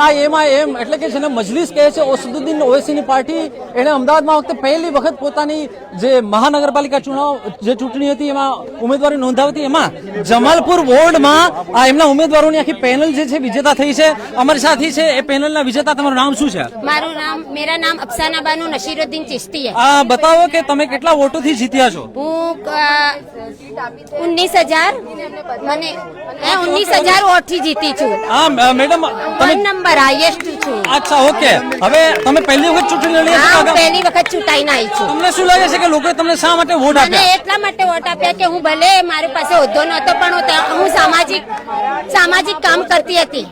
AIMIM એટલે કે જેને મજલિસ કહે છે, અસદુદ્દીન ઓવૈસીની પાર્ટી, એને અમદાવાદમાં વખતે પહેલી વખત પોતાની જે મહાનગરપાલિકા જે ચૂંટણી હતી એમાં ઉમેદવારી નોંધાવી હતી, એમાં જમાલપુર વોર્ડમાં એમના ઉમેદવારોની આખી પેનલ જે છે વિજેતા થઈ છે. અમારી સાથી છે એ પેનલના વિજેતા. તમારું નામ શું છે? मेरा नाम अफसाना बानू नशीरुद्दीन चिश्ती है. बताओ कि તમે કેટલા વોટોથી જીત્યા છો? હું 19,000 મને 19,000 વોટ થી જીતી છું. મેડમ વન નંબર હાઈએસ્ટ છું. અચ્છા, ઓકે. હવે તમે પહેલી વખત ચૂંટણી લડી હા, પહેલી વખત ચૂંટાઈને આવી છું. તમને શું લાગે છે કે લોકોએ તમને શા માટે વોટ મને આપ્યા? એટલા માટે વોટ આપ્યા કે હું ભલે મારી પાસે હોદ્દો નહોતો પણ હું સામાજિક કામ કરતી હતી.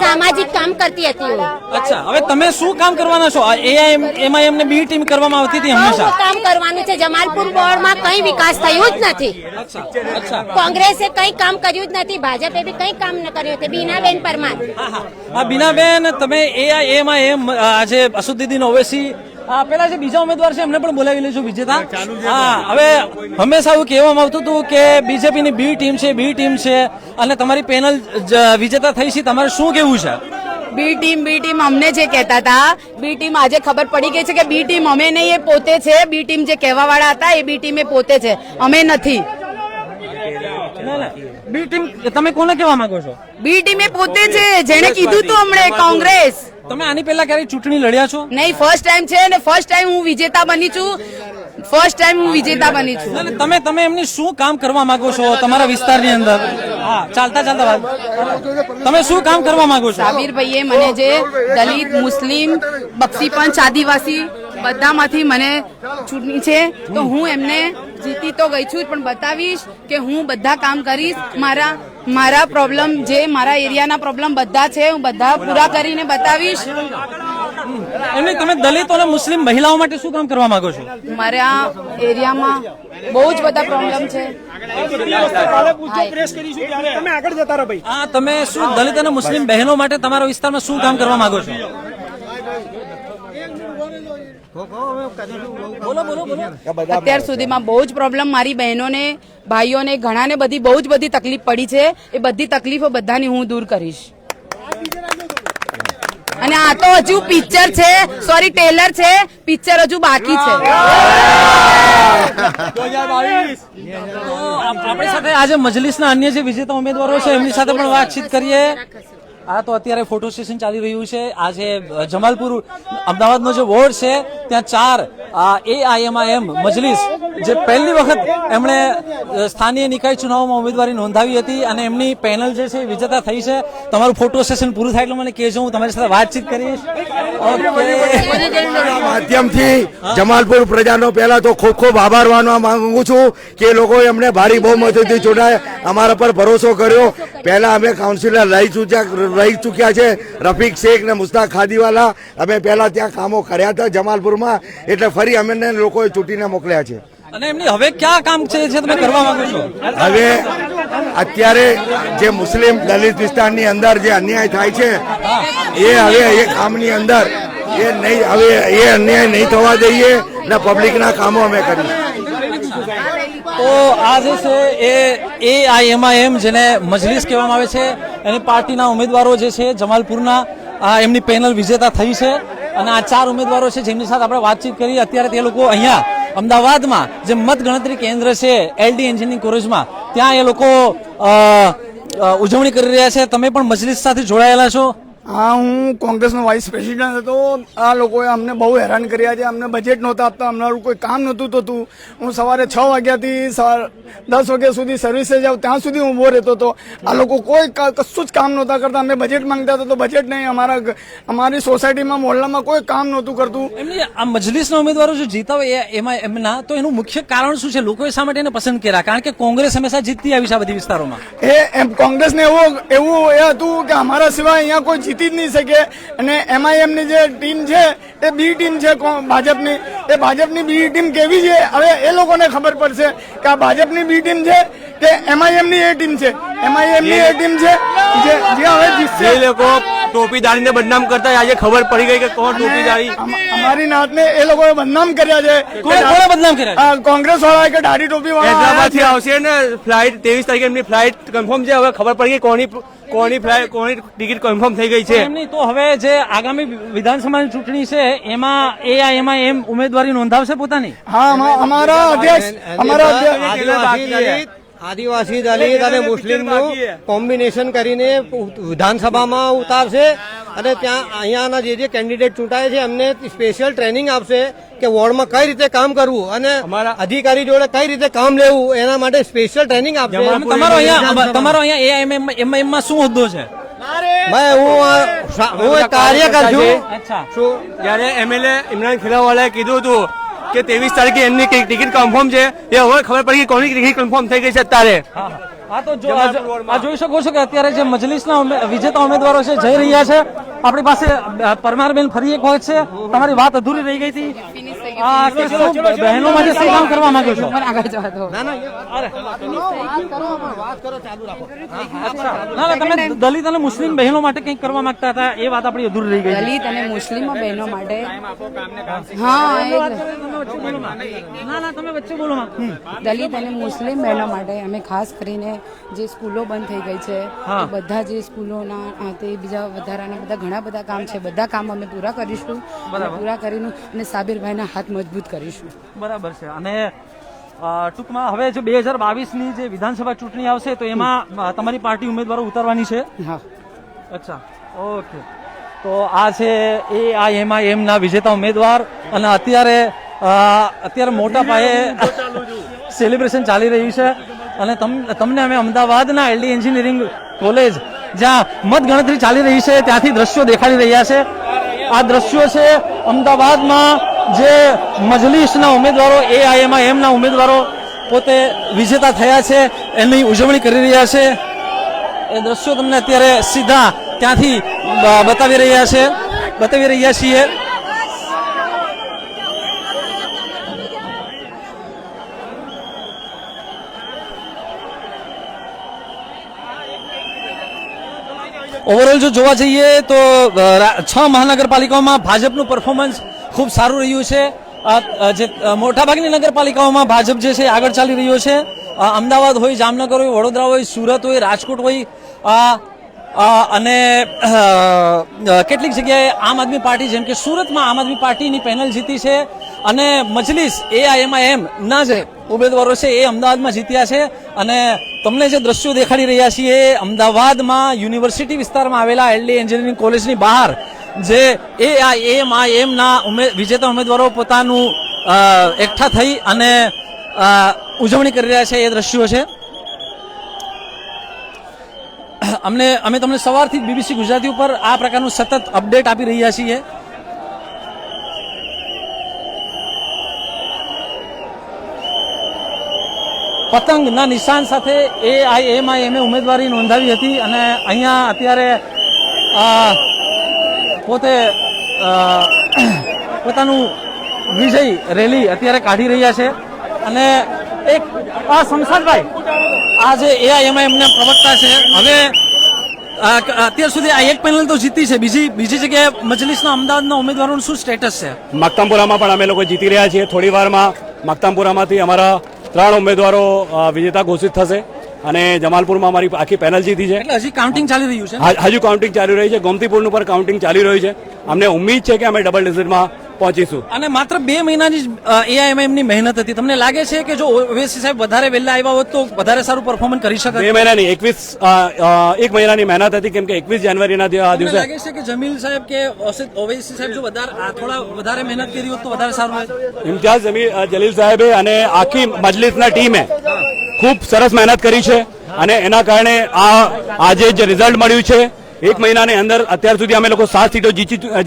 સામાજિક કામ કરતી હતી હું. અચ્છા, હવે તમે શું કામ કરવાના છો? AIMIM ને બી ટીમ કરવામાં આવતી હતી હંમેશા. કામ કરવાનું છે. જમાલપુર બોર્ડમાં કઈ વિકાસ થયું જ નથી. અચ્છા, કોંગ્રેસે કઈ કામ કર્યું જ નથી. ભાજપે બી કઈ કામ ન કર્યું છે. બીનાબેન પરમાર. બીનાબેન, તમે AIMIM આજે અસદુદ્દીન ઓવૈસી પેલા જે બીજા ઉમેદવાર છે એમને પણ બોલાવી લઈશું વિજેતા. હવે હંમેશા એવું કહેવામાં આવતું હતું કે બીજેપી ની બી ટીમ છે અને તમારી પેનલ વિજેતા થઈ છે. તમારે શું કેવું છે? બી ટીમ અમને જે કહેતા હતા, બી ટીમ આજે ખબર પડી ગઈ છે કે બી ટીમ અમે નહીં, એ પોતે છે. બી ટીમ જે કહેવા વાળા હતા એ બી ટીમ એ પોતે છે, અમે નથી. બી ટીમ તમે કોને કહેવા માંગો છો? બી ટીમ એ પોતે છે, જેને કીધું તું હમણે કોંગ્રેસ. તમે આની પહેલા ક્યારે ચૂંટણી લડ્યા છો? નહીં, ફર્સ્ટ ટાઈમ છે ને ફર્સ્ટ ટાઈમ હું વિજેતા બની છું. તમે એમની શું કામ કરવા માંગો છો તમારા વિસ્તારની અંદર? ચાલતા વાત તમે શું કામ કરવા માંગો છો? સાબિરભાઈએ મને જે દલિત, મુસ્લિમ, બક્ષીપંચ, આદિવાસી બધામાંથી મને ચૂંટણી છે તો હું એમને જીતી તો ગઈ છું પણ બતાવીશ કે હું બધા કામ કરીશ. મારા પ્રોબ્લેમ જે મારા એરિયાના પ્રોબ્લેમ બધા છે હું બધા પૂરા કરીને બતાવીશ. એમને તમે દલિતો અને મુસ્લિમ મહિલાઓ માટે શું કામ કરવા માંગો છો? મારા એરિયામાં બહુ જ બધા પ્રોબ્લેમ છે. તમે શું દલિત અને મુસ્લિમ બહેનો માટે તમારા વિસ્તારમાં શું કામ કરવા માંગો છો? અત્યાર સુધીમાં બહુ જ પ્રોબ્લેમ મારી બહેનોને, ભાઈઓને, ઘણાને બહુ જ બધી તકલીફ પડી છે. એ બધી તકલીફો બધાની હું દૂર કરીશ. અને આ તો હજુ પિક્ચર છે, સોરી ટેલર છે, પિક્ચર હજુ બાકી છે. આપણી સાથે આજે મજલિસના અન્ય જે વિજેતા ઉમેદવારો છે એમની સાથે પણ વાતચીત કરીએ. આ તો અત્યારે ફોટો સેશન ચાલી રહ્યું છે. આજે જમાલપુર અમદાવાદનો જે વોર્ડ છે ત્યાં 4 AIMIM મજલિસ જે પહેલી વખત એમણે સ્થાનીય નિકાય ચુનાવમાં ઉમેદવારી નોંધાવી હતી અને એમની પેનલ જે છે વિજેતા થઈ છે. તમારું ફોટો સેશન પૂરું થાય એટલે મને કહેજો, હું તમારી સાથે વાતચીત કરીશ. માધ્યમથી જમાલપુર પ્રજાનો પહેલા તો ખૂબ આભાર માનવા માંગુ છું કે લોકોએ અમને ભારી બહુમતીથી ચૂંટાય, અમારા પર ભરોસો કર્યો. પહેલા અમે કાઉન્સિલર રહી ચૂક્યા છે, રફીક શેખ ને મુસ્તાક ખાદીવાલા. અમે પહેલા ત્યાં કામો કર્યા હતા જમાલપુરમાં, એટલે ફરી અમને લોકોએ ચૂંટીને મોકલ્યા છે. અને એમની હવે ક્યાં કામ છે જે તમે કરવા માંગો છો? હવે અત્યારે જે મુસ્લિમ દલિત વિસ્તારની અંદર જે અન્યાય થાય છે એ કામની અંદર એ અન્યાય નહીં થવા દઈએ ને પબ્લિકના કામો અમે કરીએ. તો આ જે છે એ AIMIM જેને મજલિસ કહેવામાં આવે છે એની પાર્ટીના ઉમેદવારો જે છે જમાલપુરના એમની પેનલ વિજેતા થઈ છે અને આ 4 ઉમેદવારો છે જેમની સાથે આપણે વાતચીત કરી. અત્યારે તે લોકો અહીંયા અમદાવાદમાં જે મત ગણતરી કેન્દ્ર છે LD એન્જિનિયરિંગ કોલેજમાં ત્યાં એ લોકો ઉજવણી કરી રહ્યા છે. તમે પણ મજલિસ સાથે જોડાયેલા છો? હા, હું કોંગ્રેસનો વાઇસ પ્રેસિડન્ટ હતો. આ લોકોએ અમને બહુ હેરાન કર્યા છે. અમને બજેટ નહોતા આપતા, અમને કોઈ કામ નહોતું થતું. હું સવારે 6 વાગ્યાથી 10 વાગ્યા સુધી સર્વિસે જાઉં ત્યાં સુધી હું ઉભો રહેતો હતો. આ લોકો કોઈ કશું જ કામ નહોતા કરતા. અમે બજેટ માંગતા હતા તો બજેટ નહીં. અમારી સોસાયટીમાં મોહલ્લામાં કોઈ કામ નહોતું કરતું. એમની આ મજલિસના ઉમેદવારો જો જીતા હોય એમના તો એનું મુખ્ય કારણ શું છે? લોકોએ શા માટે એને પસંદ કર્યા? કારણ કે કોંગ્રેસ હંમેશા જીતતી આવી છે આ બધી વિસ્તારોમાં. કોંગ્રેસને એવું એ હતું કે અમારા સિવાય અહીંયા કોઈ જીતી જ નહીં શકે. અને MIM ની જે ટીમ છે એ બી ટીમ છે ભાજપની. એ ભાજપની બી ટીમ કેવી છે હવે એ લોકોને ખબર પડશે કે આ ભાજપની બી ટીમ છે કે MIM ની એ ટીમ છે. MIM ની એ ટીમ છે જે હવે જીતશે. ટોપીદારીને બદનામ કરતા આજે ખબર પડી ગઈ કે કોણ ટોપીદારી. અમારી નાતને એ લોકોએ બદનામ કર્યા છે. કોણે બદનામ કર્યા છે? કોંગ્રેસ વાળા કે દાઢી ટોપી હૈદરાબાદથી વાળા આવશે ને ફ્લાઇટ 23 તારીખે એમની ફ્લાઇટ કન્ફર્મ છે. હવે ખબર પડી ગઈ કોની ટિકિટ કન્ફર્મ થઈ ગઈ છે. એમ નહીં તો હવે જે આગામી વિધાનસભાની ચૂંટણી છે એમાં એઆઈએમઆઈએમ ઉમેદવારી નોંધાવશે પોતાની. હા અમારા અધ્યક્ષ આદિવાસી દલિત અને મુસ્લિમનું કોમ્બિનેશન કરીને વિધાનસભામાં ઉતારશે અને ત્યાં અહીંયાના જે કેન્ડિડેટ ચૂંટાય છે એમને સ્પેશિયલ ટ્રેનિંગ આપશે કે વોર્ડમાં કઈ રીતે કામ કરવું અને અધિકારી જોડે કઈ રીતે કામ લેવું એના માટે સ્પેશિયલ ટ્રેનિંગ આપશે. તમારો અહીંયા એઆઈએમઆઈએમ માં શું હોદ્દો છે? હું એક કાર્યકર છું. અચ્છા. જયારે એમએલએ ઇમરાન ખિલાવાલાએ કીધું હતું કે 23 તારીખે એમની ટિકિટ કન્ફર્મ છે, એ હવે ખબર પડી કે કોની ટિકિટ કન્ફર્મ થઈ ગઈ છે અત્યારે. હા તો જોઈ શકો છો કે અત્યારે જે મજલિસના વિજેતા ઉમેદવારો છે જઈ રહ્યા છે. આપણી પાસે પરમારબેન ફરી એક હોય છે. તમારી વાત અધૂરી રહી ગઈ હતી. બહેનો માટે શું કામ કરવા માંગો છો? ના તમે દલિત અને મુસ્લિમ બહેનો માટે કંઈક કરવા માંગતા હતા, એ વાત આપણી અધૂરી રહી ગઈ. દલિત અને મુસ્લિમ બહેનો માટે હા ના તમે વચ્ચે બોલો. દલિત અને મુસ્લિમ બહેનો માટે અમે ખાસ કરીને જે સ્કૂલો બંધ થઈ ગઈ છે એ બધા જે સ્કૂલોના તે બીજા વધારાના બધા ઘણા બધા કામ છે, બધા કામ અમે પૂરા કરીશું. પૂરા કરીને અને સાબિરભાઈના હાથ મજબૂત કરીશું. બરાબર છે. અને ટૂંકમાં હવે જો 2022ની જે વિધાનસભા ચૂંટણી આવશે તો એમાં તમારી પાર્ટી ઉમેદવારો ઉતારવાની છે? હા. અચ્છા, ઓકે. તો આ છે એઆઈએમઆઈએમ ના વિજેતા ઉમેદવાર અને અત્યારે મોટા પાયે સેલિબ્રેશન ચાલી રહ્યું છે. અને તમને અમે અમદાવાદના એલડી એન્જિનિયરિંગ કોલેજ જ્યાં મતગણતરી ચાલી રહી છે ત્યાંથી દ્રશ્યો દેખાડી રહ્યા છે. આ દ્રશ્યો છે અમદાવાદમાં જે મજલિસના ઉમેદવારો એઆઈએમઆઈએમ ના ઉમેદવારો પોતે વિજેતા થયા છે એની ઉજવણી કરી રહ્યા છે. એ દ્રશ્યો તમને અત્યારે સીધા ત્યાંથી બતાવી રહ્યા છીએ. ઓવરઓલ જો જોવા જઈએ તો 6 મહાનગરપાલિકાઓમાં ભાજપનું પરફોર્મન્સ ખૂબ સારું રહ્યું છે. જે મોટાભાગની નગરપાલિકાઓમાં ભાજપ જે છે આગળ ચાલી રહ્યો છે. અમદાવાદ હોય, જામનગર હોય, વડોદરા હોય, સુરત હોય, રાજકોટ હોય અને કેટલીક જગ્યાએ આમ આદમી પાર્ટી જેમ કે સુરતમાં આમ આદમી પાર્ટીની પેનલ જીતી છે અને મજલિસ એઆઈએમઆઈએમ ના જે ઉમેદવારો છે એ અમદાવાદમાં જીત્યા છે. અને તમને જે દ્રશ્યો દેખાડી રહ્યા છીએ અમદાવાદમાં યુનિવર્સિટી વિસ્તારમાં આવેલા એલડી એન્જિનિયરિંગ કોલેજની બહાર જે એઆઈએમઆઈએમ ના વિજેતા ઉમેદવારો પોતાનું એકઠા થઈ અને ઉજવણી કરી રહ્યા છે એ દ્રશ્યો છે. અમે તમને સવારથી બીબીસી ગુજરાતી ઉપર આ પ્રકારનું સતત અપડેટ આપી રહ્યા છીએ. પતંગના નિશાન સાથે એઆઈએમઆઈએમે ઉમેદવારી નોંધાવી હતી અને અહીંયા અત્યારે પોતાનું વિજય રેલી અત્યારે કાઢી રહ્યા છે. અને એક શમશાદભાઈ આ જે એઆઈએમઆઈએમના પ્રવક્તા છે, હવે અત્યાર સુધી આ એક પેનલ તો જીતી છે, બીજી જગ્યાએ મજલિસના અમદાવાદના ઉમેદવારોનું શું સ્ટેટસ છે? મક્તમપુરામાં પણ અમે લોકો જીતી રહ્યા છીએ. થોડી વારમાં મક્તમપુરામાંથી અમારા 3 ઉમેદવારો વિજેતા ઘોષિત થશે અને જમાલપુરમાં અમારી આખી પેનલ જીતી છે. એટલે હજી કાઉન્ટિંગ ચાલી રહ્યું છે? હજુ કાઉન્ટિંગ ચાલી રહ્યું છે. ગોમતીપુરનું પણ કાઉન્ટિંગ ચાલી રહ્યું છે. અમને ઉમ્મીદ છે કે અમે ડબલ ડિજિટમાં પહોંચીશું. અને માત્ર 2 મહિનાની એઆઈએમઆઈએમ ની મહેનત હતી. તમને લાગે છે કે જો ઓવેસી સાહેબ વધારે વહેલા આવ્યા હોત તો વધારે સારું પરફોર્મન્સ કરી શકત? 2 મહિનાની 1 મહિનાની મહેનત હતી કેમ કે 21 જાન્યુઆરીના દિવસે લાગે છે કે જમીલ સાહેબ કે ઓવેસી સાહેબ જો થોડા વધારે મહેનત કરી હોત તો વધારે સારું હોત? ઇમ્તિયાઝ જલીલ સાહેબે અને આખી મજલિસના ટીમે ખૂબ સરસ મહેનત કરી છે અને એના કારણે આજે જે રિઝલ્ટ મળ્યું છે 1 મહિનાની અંદર અત્યાર સુધી અમે લોકો 7 સીટો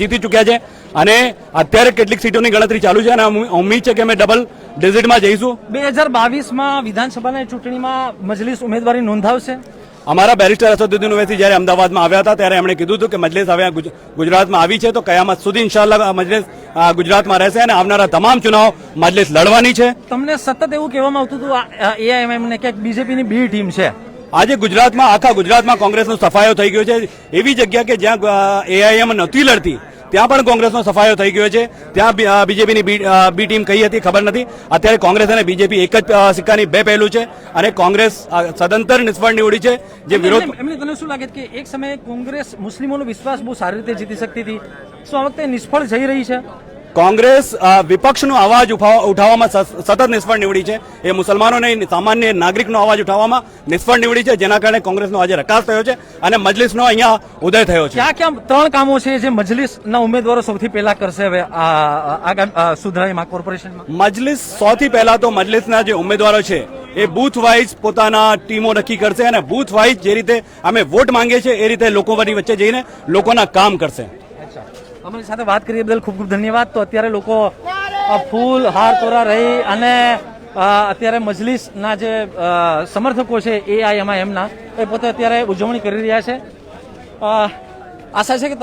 જીતી ચૂક્યા છે અને અત્યારે કેટલીક સીટોની ગણતરી ચાલુ છે અને ઉમ્મીદ છે કે અમે ડબલ ડિજિટમાં જઈશું. 2022માં વિધાનસભાની ચૂંટણીમાં મજલિસ ઉમેદવારી નોંધાવશે? અમારા બેરિસ્ટર અસદુદ્દીન ઓવૈસી જ્યારે અમદાવાદમાં આવ્યા હતા ત્યારે એમણે કીધું હતું કે મજલિસ હવે ગુજરાતમાં આવી છે તો કયામત સુધી ઇન્શાઅલ્લાહ મજલિસ ગુજરાતમાં રહેશે અને આવનારા તમામ ચુનાવ મજલિસ લડવાની છે. તમને સતત એવું કહેવામાં આવતું હતું એઆઈએમઆઈએમ ને કે બીજેપીની બી ટીમ છે, આજે ગુજરાતમાં આખા ગુજરાતમાં કોંગ્રેસનો સફાયો થઈ ગયો છે. એવી જગ્યા કે જ્યાં એઆઈએમ નહોતી લડતી ત્યાં પણ કોંગ્રેસનો સફાયો થઈ ગયો છે. ત્યાં બીજેપીની બી ટીમ કઈ હતી ખબર નથી. અત્યારે કોંગ્રેસ અને બીજેપી એક જ સિક્કાની બે પહેલું છે અને કોંગ્રેસ સદંતર નિષ્ફળ નીવડી છે. જે વિરોધ એમને તને શું લાગે છે કે એક સમયે કોંગ્રેસ મુસ્લિમોનો વિશ્વાસ બહુ સારી રીતે જીતી શકતી હતી, શું આ વખતે નિષ્ફળ જઈ રહી છે? કોંગ્રેસ વિપક્ષનો અવાજ ઉઠાવવામાં સતત નિષ્ફળ નીવડી છે. એ મુસલમાનોને સામાન્ય નાગરિકનો અવાજ ઉઠાવવામાં નિષ્ફળ નીવડી છે, જેના કારણે કોંગ્રેસનો આજે રકાસ થયો છે અને મજલિસનો અહીંયા ઉદય થયો છે. ક્યાં ત્રણ કામો છે જે મજલિસના ઉમેદવારો સૌથી પહેલા કરશે હવે સુધરાઈમાં કોર્પોરેશનમાં? મજલિસ સૌથી પહેલા તો મજલિસના જે ઉમેદવારો છે એ બૂથ વાઇઝ પોતાના ટીમો નક્કી કરશે અને બૂથ વાઇઝ જે રીતે અમે વોટ માંગીએ છીએ એ રીતે લોકો વચ્ચે જઈને લોકોના કામ કરશે. અમારી સાથે વાત કરીએ બદલ ખૂબ ખૂબ ધન્યવાદ. તો અત્યારે લોકો ફૂલ હાર તોરા રહી અને અત્યારે મજલિસના જે સમર્થકો છે એઆઈએમઆઈએમના એ પોતે અત્યારે ઉજવણી કરી રહ્યા છે. આશા છે કે